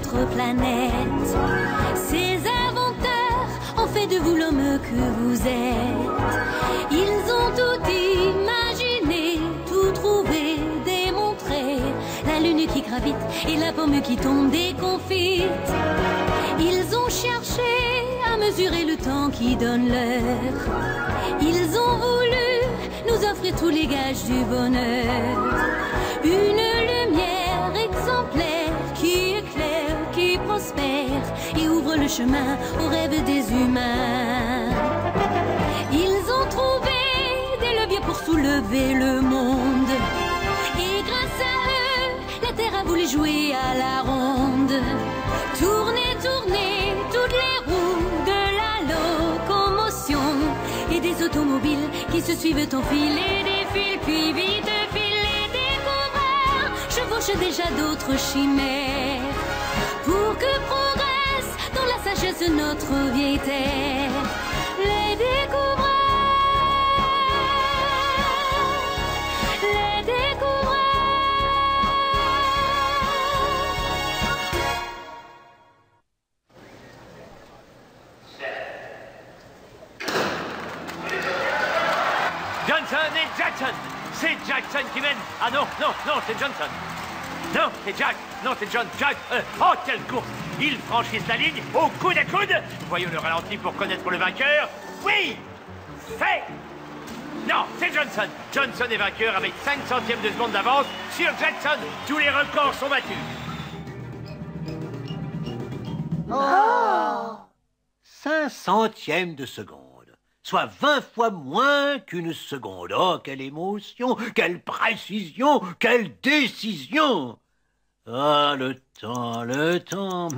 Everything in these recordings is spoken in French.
notre planète. Ces inventeurs ont fait de vous l'homme que vous êtes. Ils ont tout imaginé, tout trouvé, démontré. La lune qui gravite et la pomme qui tombe déconfite. Ils ont cherché à mesurer le temps qui donne l'heure. Ils ont voulu nous offrir tous les gages du bonheur. Une lumière exemplaire qui éclaire, qui prospère et ouvre le chemin aux rêves des humains. Ils ont trouvé des leviers pour soulever le monde. Et grâce à eux, la terre a voulu jouer à la ronde. Tourner, tourner, toutes les roues de la locomotion. Et des automobiles qui se suivent en file et défilent, puis vite filent les découvreurs. Chevauchent déjà d'autres chimères. Pour que progresse dans la sagesse notre vieille terre. Les découvreurs, les découvreurs. Johnson et Jackson. C'est Jackson qui mène. Ah non, non, non, c'est Johnson. Non, c'est Jack. Non, c'est John. Jack. Oh, quelle course. Ils franchissent la ligne au coude à coude. Voyons le ralenti pour connaître le vainqueur. Oui, fait. Non, c'est Johnson. Johnson est vainqueur avec 5 centièmes de seconde d'avance sur Jackson. Tous les records sont battus. Oh 5 centièmes de seconde. Soit 20 fois moins qu'une seconde. Oh, quelle émotion, quelle précision, quelle décision. Ah, le temps,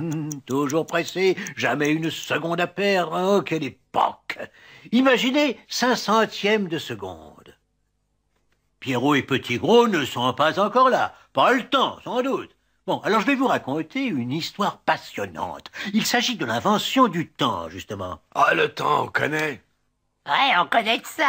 toujours pressé, jamais une seconde à perdre. Oh, quelle époque. Imaginez 5 centièmes de seconde. Pierrot et Petit Gros ne sont pas encore là. Pas le temps, sans doute. Bon, alors je vais vous raconter une histoire passionnante. Il s'agit de l'invention du temps, justement. Ah, le temps, on connaît. Ouais, on connaît que ça.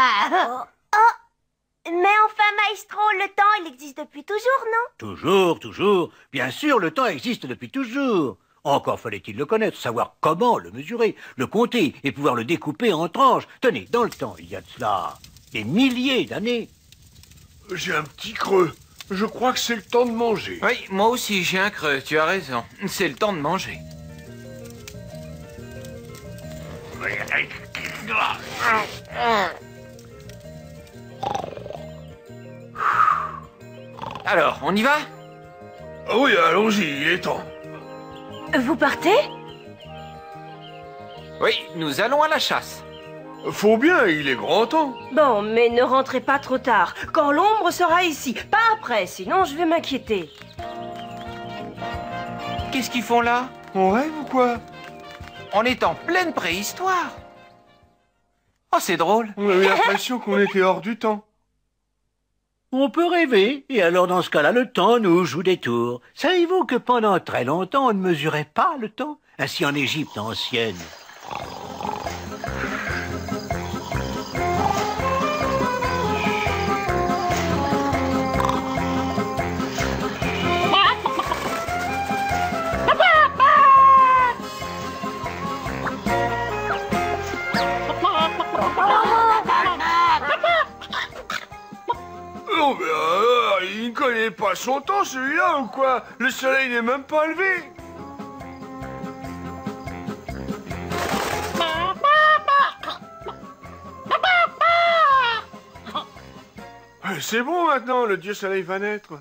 Mais enfin, maestro, le temps, il existe depuis toujours, non? Toujours, toujours. Bien sûr, le temps existe depuis toujours. Encore fallait-il le connaître, savoir comment le mesurer, le compter et pouvoir le découper en tranches. Tenez, dans le temps, il y a de cela des milliers d'années. J'ai un petit creux. Je crois que c'est le temps de manger. Oui, moi aussi j'ai un creux, tu as raison. C'est le temps de manger. Alors, on y va? Oui, allons-y, il est temps. Vous partez? Oui, nous allons à la chasse. Faut bien, il est grand temps. Bon, mais ne rentrez pas trop tard, quand l'ombre sera ici. Pas après, sinon je vais m'inquiéter. Qu'est-ce qu'ils font là? On rêve ou quoi? On est en pleine préhistoire. Oh, c'est drôle. On a eu l'impression qu'on était hors du temps. On peut rêver, et alors dans ce cas-là, le temps nous joue des tours. Savez-vous que pendant très longtemps, on ne mesurait pas le temps? Ainsi en Égypte ancienne. Non mais il ne connaît pas son temps celui-là ou quoi? Le soleil n'est même pas levé. C'est bon maintenant, le dieu soleil va naître.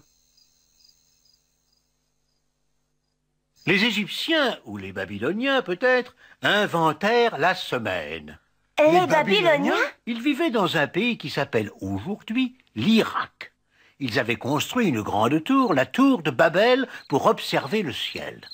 Les Égyptiens, ou les Babyloniens peut-être, inventèrent la semaine. Les Babyloniens? Ils vivaient dans un pays qui s'appelle aujourd'hui l'Irak. Ils avaient construit une grande tour, la tour de Babel, pour observer le ciel.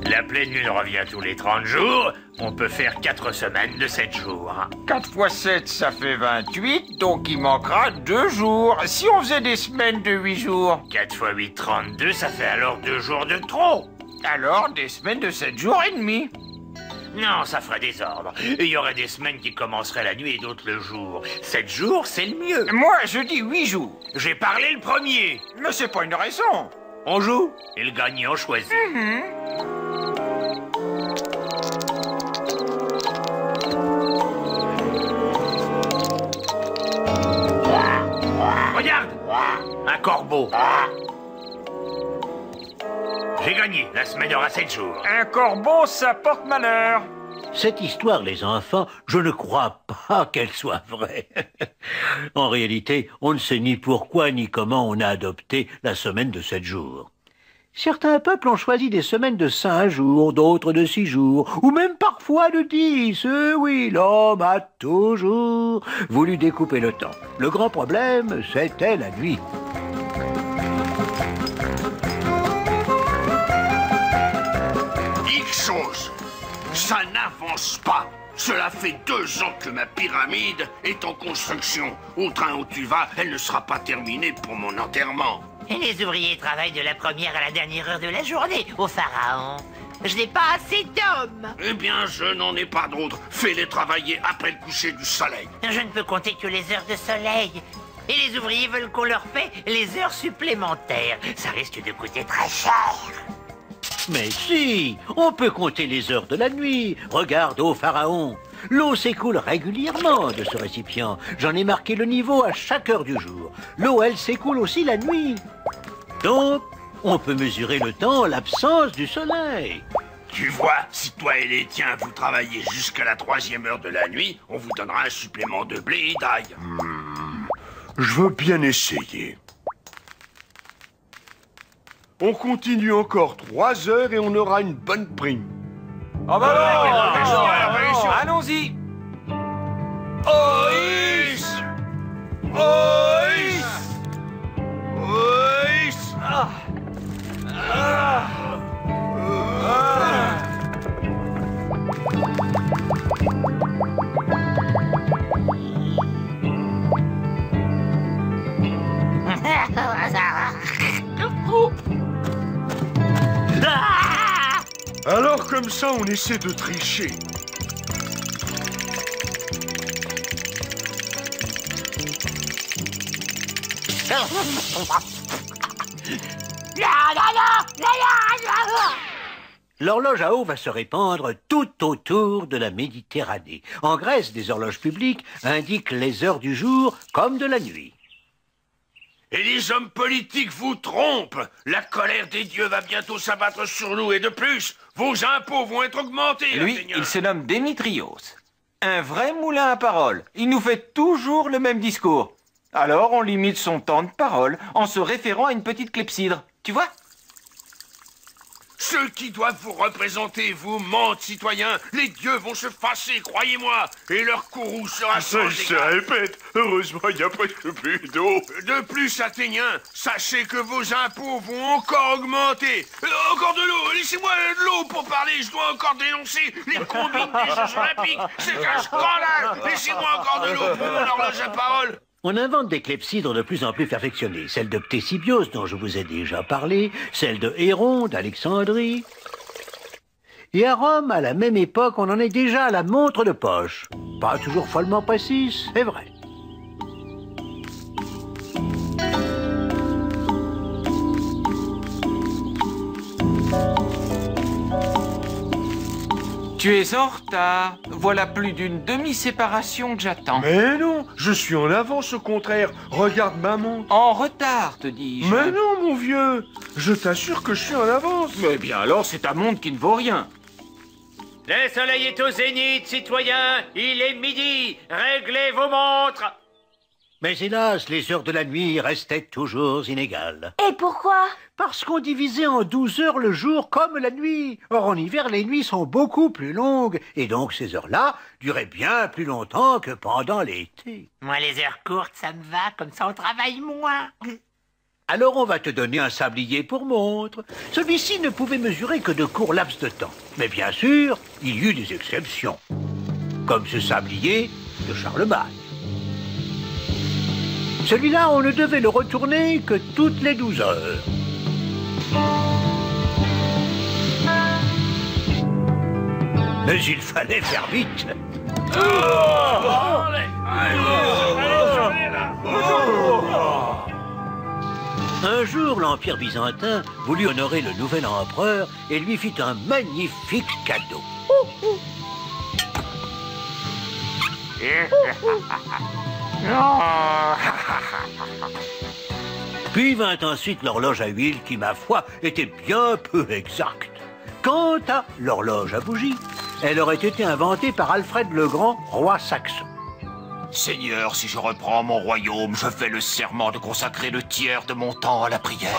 La pleine lune revient tous les 30 jours. On peut faire 4 semaines de 7 jours. 4 fois 7, ça fait 28, donc il manquera 2 jours. Si on faisait des semaines de 8 jours? 4 fois 8, 32, ça fait alors 2 jours de trop. Alors, des semaines de 7 jours et demi. Non, ça ferait désordre. Il y aurait des semaines qui commenceraient la nuit et d'autres le jour. 7 jours, c'est le mieux. Moi, je dis 8 jours. J'ai parlé le premier. Mais c'est pas une raison. On joue et le gagnant choisit. Regarde, un corbeau. J'ai gagné, la semaine aura 7 jours. Un corbeau, ça porte malheur. Cette histoire, les enfants, je ne crois pas qu'elle soit vraie. En réalité, on ne sait ni pourquoi ni comment on a adopté la semaine de 7 jours. Certains peuples ont choisi des semaines de 5 jours, d'autres de 6 jours, ou même parfois de 10. Oui, l'homme a toujours voulu découper le temps. Le grand problème, c'était la nuit. X chose, ça n'avance pas. Cela fait 2 ans que ma pyramide est en construction. Au train où tu vas, elle ne sera pas terminée pour mon enterrement. Et les ouvriers travaillent de la première à la dernière heure de la journée au pharaon. Je n'ai pas assez d'hommes. Eh bien, je n'en ai pas d'autres. Fais-les travailler après le coucher du soleil. Je ne peux compter que les heures de soleil. Et les ouvriers veulent qu'on leur paie les heures supplémentaires. Ça risque de coûter très cher. Mais si, on peut compter les heures de la nuit. Regarde au pharaon. L'eau s'écoule régulièrement de ce récipient. J'en ai marqué le niveau à chaque heure du jour. L'eau, elle s'écoule aussi la nuit. Donc, on peut mesurer le temps en l'absence du soleil. Tu vois, si toi et les tiens, vous travaillez jusqu'à la 3e heure de la nuit, on vous donnera un supplément de blé et d'ail. Je veux bien essayer. On continue encore 3 heures et on aura une bonne prime. Ah bah non, allons-y. Oïs! Oïs! Oïs! Alors comme ça, on essaie de tricher. L'horloge à eau va se répandre tout autour de la Méditerranée. En Grèce, des horloges publiques indiquent les heures du jour comme de la nuit. Et les hommes politiques vous trompent. La colère des dieux va bientôt s'abattre sur nous. Et de plus, vos impôts vont être augmentés. Lui, Athéniens. il se nomme Démétrios. Un vrai moulin à parole. Il nous fait toujours le même discours. Alors on limite son temps de parole en se référant à une petite clepsydre. Tu vois? Ceux qui doivent vous représenter vous mentent, citoyens. Les dieux vont se fâcher, croyez-moi. Et leur courroux sera sans Ça se égard. répète. Heureusement, il n'y a presque plus d'eau. De plus, Athéniens, sachez que vos impôts vont encore augmenter. Encore de l'eau. Laissez-moi de l'eau pour parler. Je dois encore dénoncer les combines des Jeux Olympiques. C'est un scandale. Laissez-moi encore de l'eau pour mon horloge à parole. On invente des clepsydres de plus en plus perfectionnées. Celle de Ctésibios, dont je vous ai déjà parlé, celle de Héron, d'Alexandrie. Et à Rome, à la même époque, on en est déjà à la montre de poche. Pas toujours follement précise, c'est vrai. Tu es en retard. Voilà plus d'une demi-séparation que j'attends. Mais non, je suis en avance au contraire. Regarde ma montre. En retard, te dis-je. Mais non, mon vieux. Je t'assure que je suis en avance. Mais bien alors, c'est ta montre qui ne vaut rien. Le soleil est au zénith, citoyens. Il est midi. Réglez vos montres. Mais hélas, les heures de la nuit restaient toujours inégales. Et pourquoi? Parce qu'on divisait en 12 heures le jour comme la nuit. Or, en hiver, les nuits sont beaucoup plus longues. Et donc, ces heures-là duraient bien plus longtemps que pendant l'été. Moi, les heures courtes, ça me va, comme ça on travaille moins. Alors, on va te donner un sablier pour montre. Celui-ci ne pouvait mesurer que de courts laps de temps. Mais bien sûr, il y eut des exceptions. Comme ce sablier de Charlemagne. Celui-là, on ne devait le retourner que toutes les 12 heures. Mais il fallait faire vite. Un jour, l'Empire byzantin voulut honorer le nouvel empereur et lui fit un magnifique cadeau. Puis vint ensuite l'horloge à huile qui, ma foi, était bien peu exacte. Quant à l'horloge à bougie, elle aurait été inventée par Alfred le Grand, roi saxon. Seigneur, si je reprends mon royaume, je fais le serment de consacrer le tiers de mon temps à la prière.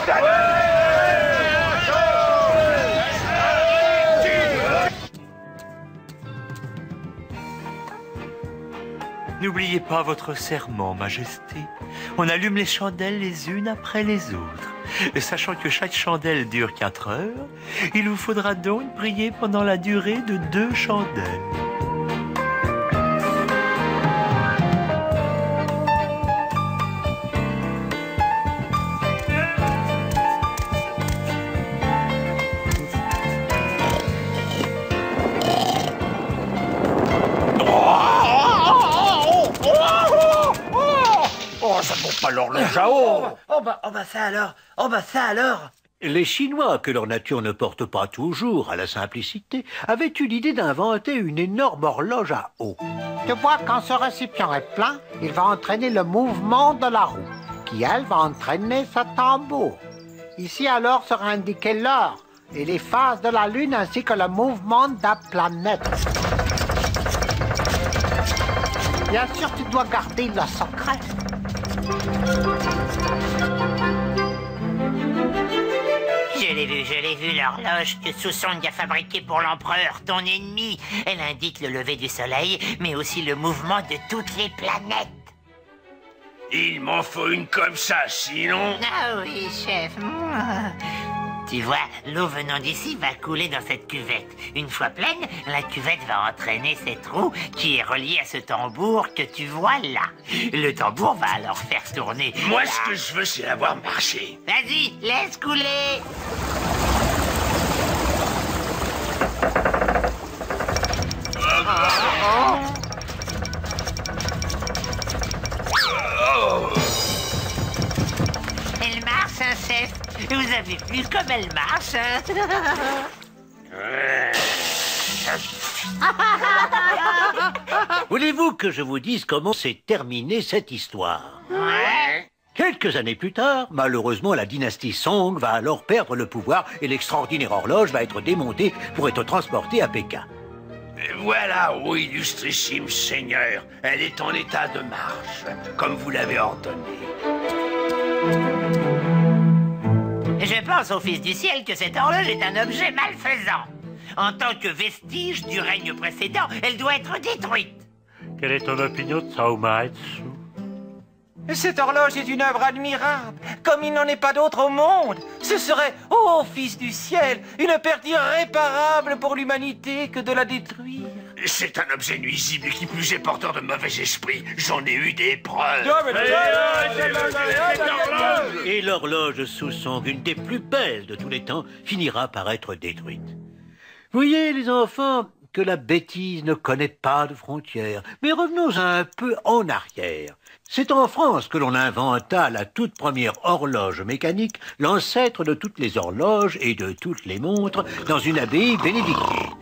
N'oubliez pas votre serment, Majesté. On allume les chandelles les unes après les autres. Et sachant que chaque chandelle dure 4 heures, il vous faudra donc prier pendant la durée de 2 chandelles. Ça ne vaut pas l'horloge à eau. Ça alors. Les Chinois, que leur nature ne porte pas toujours à la simplicité, avaient eu l'idée d'inventer une énorme horloge à eau. Tu vois, quand ce récipient est plein, il va entraîner le mouvement de la roue, qui, elle, va entraîner ce tambour. Ici, alors, sera indiqué l'heure et les phases de la Lune ainsi que le mouvement de la planète. Bien sûr, tu dois garder le secret. Je l'ai vu, l'horloge que Susong a fabriquée pour l'empereur, ton ennemi. Elle indique le lever du soleil, mais aussi le mouvement de toutes les planètes. Il m'en faut une comme ça, sinon... Ah oui, chef. Tu vois, l'eau venant d'ici va couler dans cette cuvette. Une fois pleine, la cuvette va entraîner cette roue qui est reliée à ce tambour que tu vois là. Le tambour va alors faire tourner. Moi, ce que je veux, c'est la voir marcher. Vas-y, laisse couler. Elle marche, hein, chef. Vous avez vu comme elle marche, hein? Voulez-vous que je vous dise comment s'est terminée cette histoire? Ouais. Quelques années plus tard, malheureusement, la dynastie Song va alors perdre le pouvoir et l'extraordinaire horloge va être démontée pour être transportée à Pékin. Voilà, ô illustrissime Seigneur, elle est en état de marche, comme vous l'avez ordonné. Je pense au Fils du Ciel que cette horloge est un objet malfaisant. En tant que vestige du règne précédent, elle doit être détruite. Quelle est ton opinion de Saomaetsu? Cette horloge est une œuvre admirable, comme il n'en est pas d'autre au monde. Ce serait, ô Fils du Ciel, une perte irréparable pour l'humanité que de la détruire. C'est un objet nuisible et qui plus est porteur de mauvais esprits. J'en ai eu des preuves. Et l'horloge Susong, une des plus belles de tous les temps, finira par être détruite. Voyez, les enfants, que la bêtise ne connaît pas de frontières. Mais revenons un peu en arrière. C'est en France que l'on inventa la toute première horloge mécanique, l'ancêtre de toutes les horloges et de toutes les montres, dans une abbaye bénédictine.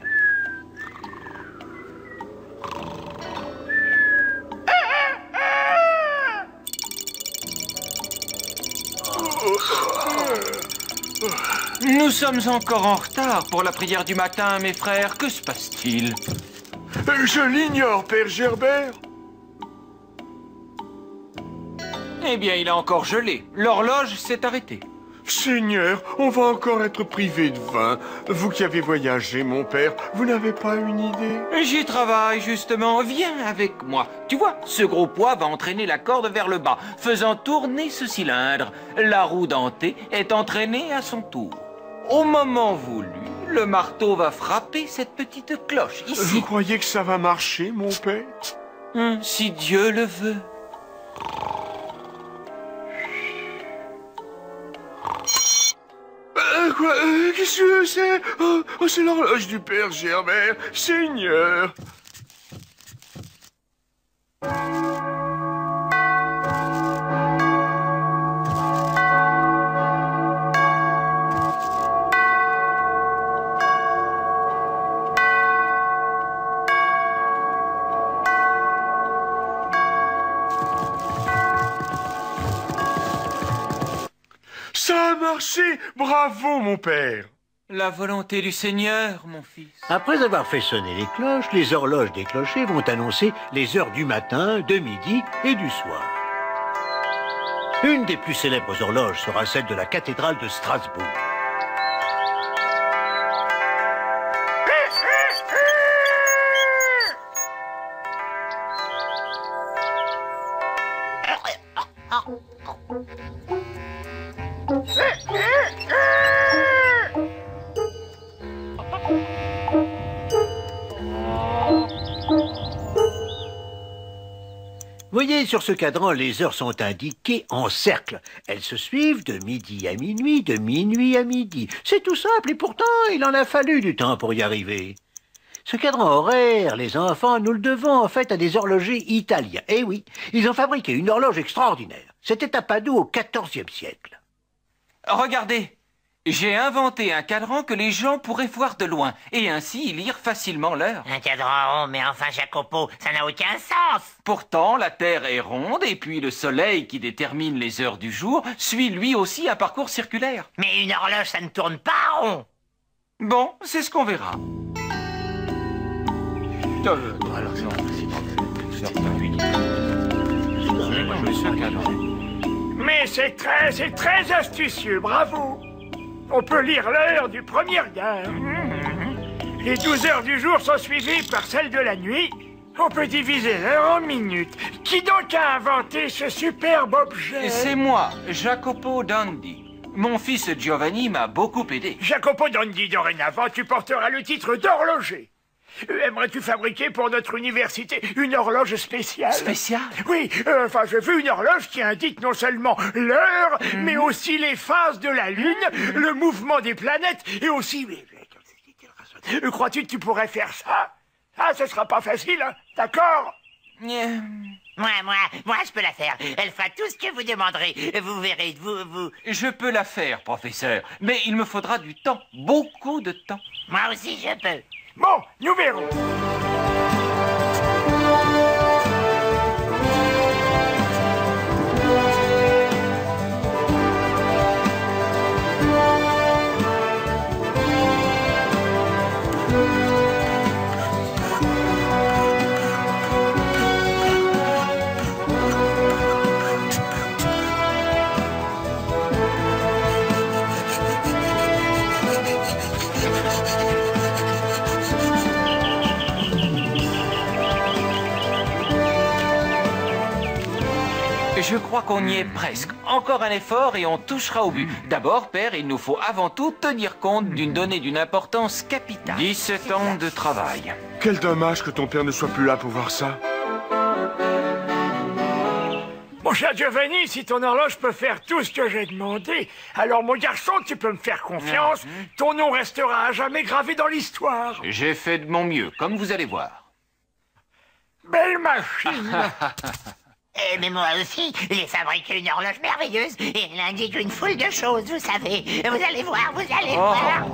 Nous sommes encore en retard pour la prière du matin, mes frères. Que se passe-t-il? Je l'ignore, Père Gerbert. Eh bien, il a encore gelé. L'horloge s'est arrêtée. Seigneur, on va encore être privé de vin. Vous qui avez voyagé, mon père, vous n'avez pas une idée? J'y travaille, justement. Viens avec moi. Tu vois, ce gros poids va entraîner la corde vers le bas, faisant tourner ce cylindre. La roue dentée est entraînée à son tour. Au moment voulu, le marteau va frapper cette petite cloche, ici. Vous croyez que ça va marcher, mon père? Si Dieu le veut. Quoi? Qu'est-ce que c'est? Oh, c'est l'horloge du père Gerbert. Seigneur! Ça a marché! Bravo, mon père! La volonté du Seigneur, mon fils. Après avoir fait sonner les cloches, les horloges des clochers vont annoncer les heures du matin, de midi et du soir. Une des plus célèbres horloges sera celle de la cathédrale de Strasbourg. Voyez, sur ce cadran, les heures sont indiquées en cercle. Elles se suivent de midi à minuit, de minuit à midi. C'est tout simple et pourtant, il en a fallu du temps pour y arriver. Ce cadran horaire, les enfants, nous le devons en fait à des horlogers italiens. Eh oui, ils ont fabriqué une horloge extraordinaire. C'était à Padoue au XIVe siècle. Regardez, j'ai inventé un cadran que les gens pourraient voir de loin et ainsi lire facilement l'heure. Un cadran rond, mais enfin, Jacopo, ça n'a aucun sens. Pourtant, la Terre est ronde et puis le Soleil qui détermine les heures du jour suit lui aussi un parcours circulaire. Mais une horloge, ça ne tourne pas rond. Bon, c'est ce qu'on verra. Mais c'est très astucieux, bravo. On peut lire l'heure du premier regard. Les 12 heures du jour sont suivies par celles de la nuit. On peut diviser l'heure en minutes. Qui donc a inventé ce superbe objet? C'est moi, Jacopo Dondi. Mon fils Giovanni m'a beaucoup aidé. Jacopo Dondi, dorénavant, tu porteras le titre d'horloger. Aimerais-tu fabriquer pour notre université une horloge spéciale? Spéciale? Oui, je veux une horloge qui indique non seulement l'heure, mais aussi les phases de la Lune, le mouvement des planètes, et aussi... Crois-tu que tu pourrais faire ça? Ah, ce sera pas facile, hein? D'accord? Moi, je peux la faire. Elle fera tout ce que vous demanderez. Vous verrez, vous... Je peux la faire, professeur, mais il me faudra du temps, beaucoup de temps. Moi aussi, je peux. Bon, nous verrons. Je crois qu'on y est presque. Encore un effort et on touchera au but. D'abord, père, il nous faut avant tout tenir compte d'une donnée d'une importance capitale. 17 ans de travail. Quel dommage que ton père ne soit plus là pour voir ça. Mon cher Giovanni, si ton horloge peut faire tout ce que j'ai demandé, alors mon garçon, tu peux me faire confiance. Ton nom restera à jamais gravé dans l'histoire. J'ai fait de mon mieux, comme vous allez voir. Belle machine. Mais moi aussi, j'ai fabriqué une horloge merveilleuse et elle indique une foule de choses, vous savez. Vous allez voir, vous allez voir.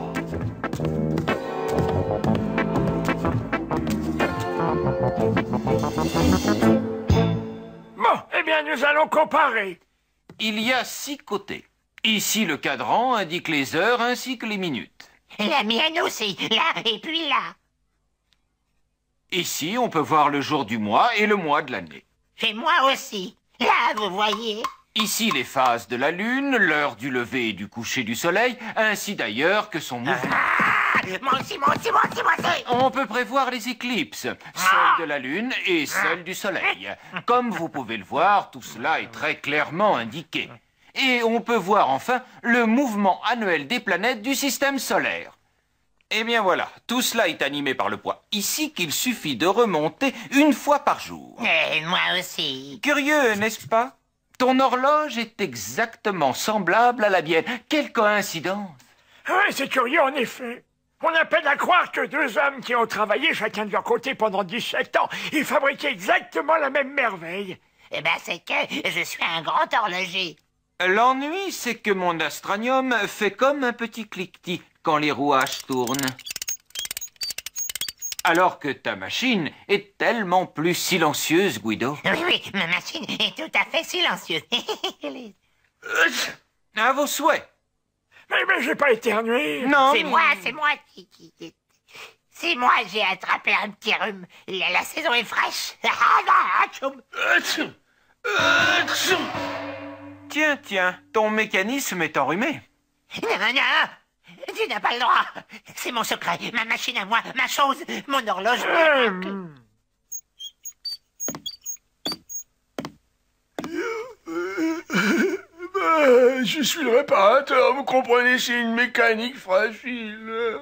Bon, eh bien, nous allons comparer. Il y a 6 côtés. Ici, le cadran indique les heures ainsi que les minutes. La mienne aussi, là et puis là. Ici, on peut voir le jour du mois et le mois de l'année. Et moi aussi. Là, vous voyez. Ici, les phases de la Lune, l'heure du lever et du coucher du Soleil, ainsi d'ailleurs que son mouvement. Moi aussi. On peut prévoir les éclipses, celle de la Lune et celle du Soleil. Comme vous pouvez le voir, tout cela est très clairement indiqué. Et on peut voir enfin le mouvement annuel des planètes du système solaire. Eh bien voilà, tout cela est animé par le poids ici qu'il suffit de remonter une fois par jour. Et moi aussi. Curieux, n'est-ce pas? Ton horloge est exactement semblable à la mienne. Quelle coïncidence! Ouais, c'est curieux en effet. On a peine à croire que deux hommes qui ont travaillé chacun de leur côté pendant 17 ans et fabriqué exactement la même merveille. Eh ben, c'est que je suis un grand horloger. L'ennui, c'est que mon astranium fait comme un petit cliquetis quand les rouages tournent. Alors que ta machine est tellement plus silencieuse, Guido. Oui, ma machine est tout à fait silencieuse. À vos souhaits. Mais j'ai pas éternué. Non. C'est moi qui... C'est moi, j'ai attrapé un petit rhume. La saison est fraîche. Tiens, ton mécanisme est enrhumé. Non, tu n'as pas le droit. C'est mon secret, ma machine à moi, ma chose, mon horloge. Je suis le réparateur, vous comprenez, c'est une mécanique fragile.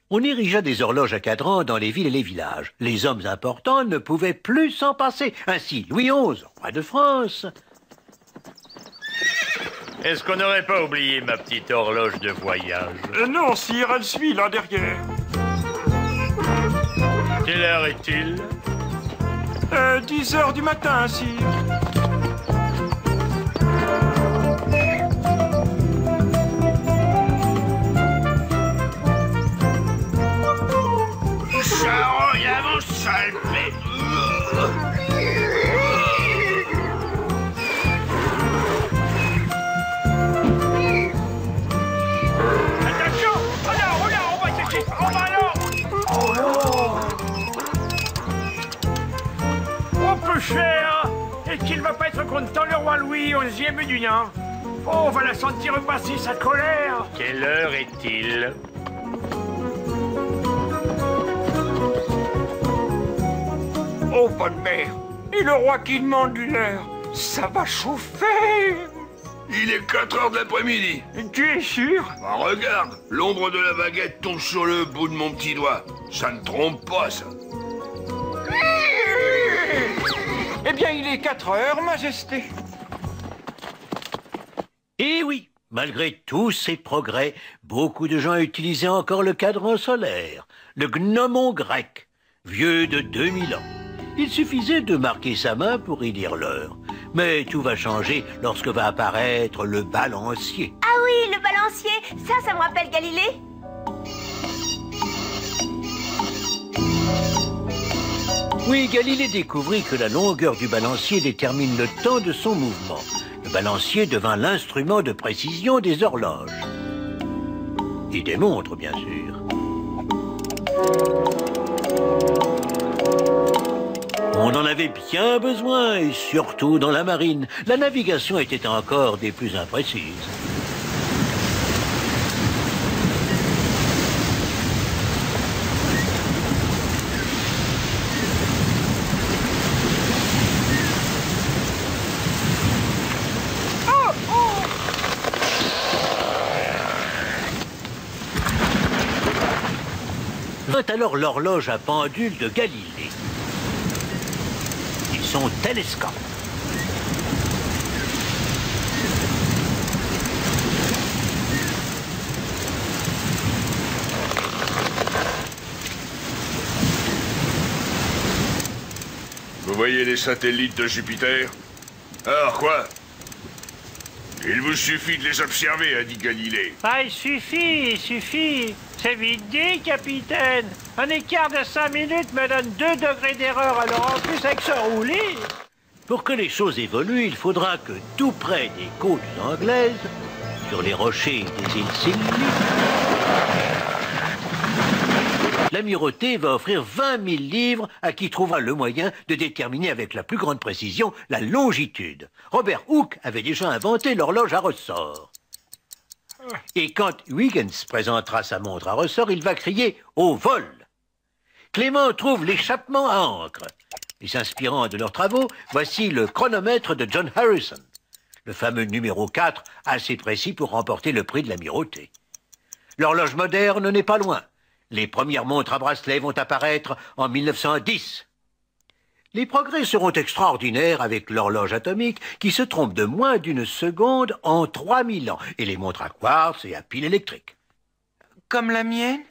On érigea des horloges à cadran dans les villes et les villages. Les hommes importants ne pouvaient plus s'en passer. Ainsi, Louis XI, roi de France. Est-ce qu'on n'aurait pas oublié ma petite horloge de voyage? Non, sire, elle suit là derrière. Quelle heure est-il? 10 heures du matin, sire. Charogne, avance, sale bête. Attention! Oh là, on va chercher! On va alors! Oh, peu cher! Est-ce qu'il va pas être content, le roi Louis XIe du Nord? Oh, on va la sentir repasser sa colère! Quelle heure est-il? Oh, bonne mère! Et le roi qui demande l'heure? Ça va chauffer! Il est 4 heures de l'après-midi. Tu es sûr? Bah, regarde, l'ombre de la baguette tombe sur le bout de mon petit doigt. Ça ne trompe pas, ça. Eh bien, il est 4 heures, Majesté. Et oui, malgré tous ces progrès, beaucoup de gens utilisaient encore le cadran solaire, le gnomon grec, vieux de 2000 ans. Il suffisait de marquer sa main pour y lire l'heure. Mais tout va changer lorsque va apparaître le balancier. Ah oui, le balancier, ça me rappelle Galilée. Oui, Galilée découvrit que la longueur du balancier détermine le temps de son mouvement. Le balancier devint l'instrument de précision des horloges. Et des montres, bien sûr. On en avait bien besoin, et surtout dans la marine. La navigation était encore des plus imprécises. Vint alors l'horloge à pendule de Galilée. Et son télescope. Vous voyez les satellites de Jupiter? Alors quoi? Il vous suffit de les observer, a dit Galilée. Ah, il suffit. C'est vite dit, capitaine. Un écart de 5 minutes me donne 2 degrés d'erreur, alors en plus avec ce roulis. Pour que les choses évoluent, il faudra que tout près des côtes anglaises, sur les rochers des îles Scilly, l'amirauté va offrir 20 000 livres à qui trouvera le moyen de déterminer avec la plus grande précision la longitude. Robert Hooke avait déjà inventé l'horloge à ressort. Et quand Huygens présentera sa montre à ressort, il va crier « au vol ». Clément trouve l'échappement à encre. Et s'inspirant de leurs travaux, voici le chronomètre de John Harrison, le fameux numéro 4, assez précis pour remporter le prix de l'amirauté. L'horloge moderne n'est pas loin. Les premières montres à bracelet vont apparaître en 1910. Les progrès seront extraordinaires avec l'horloge atomique qui se trompe de moins d'une seconde en 3000 ans et les montres à quartz et à pile électrique. Comme la mienne?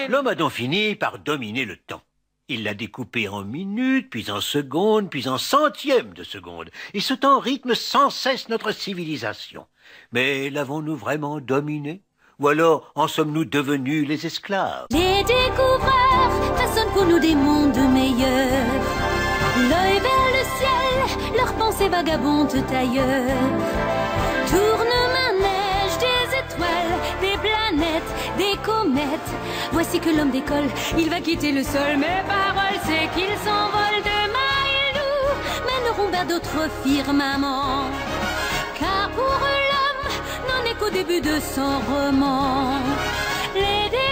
L'homme a donc fini par dominer le temps. Il l'a découpé en minutes, puis en secondes, puis en centièmes de seconde. Et ce temps rythme sans cesse notre civilisation. Mais l'avons-nous vraiment dominé? Ou alors en sommes-nous devenus les esclaves? Les découvreurs façonnent pour nous des mondes meilleurs. L'œil vers le ciel, leurs pensées vagabondent ailleurs. Tourne-manège des étoiles, des planètes, des comètes. Voici que l'homme décolle, il va quitter le sol. Mes paroles, c'est qu'il s'envole. Demain, ils nous mèneront vers d'autres firmaments. Car pour eux, l'homme n'en est qu'au début de son roman. Les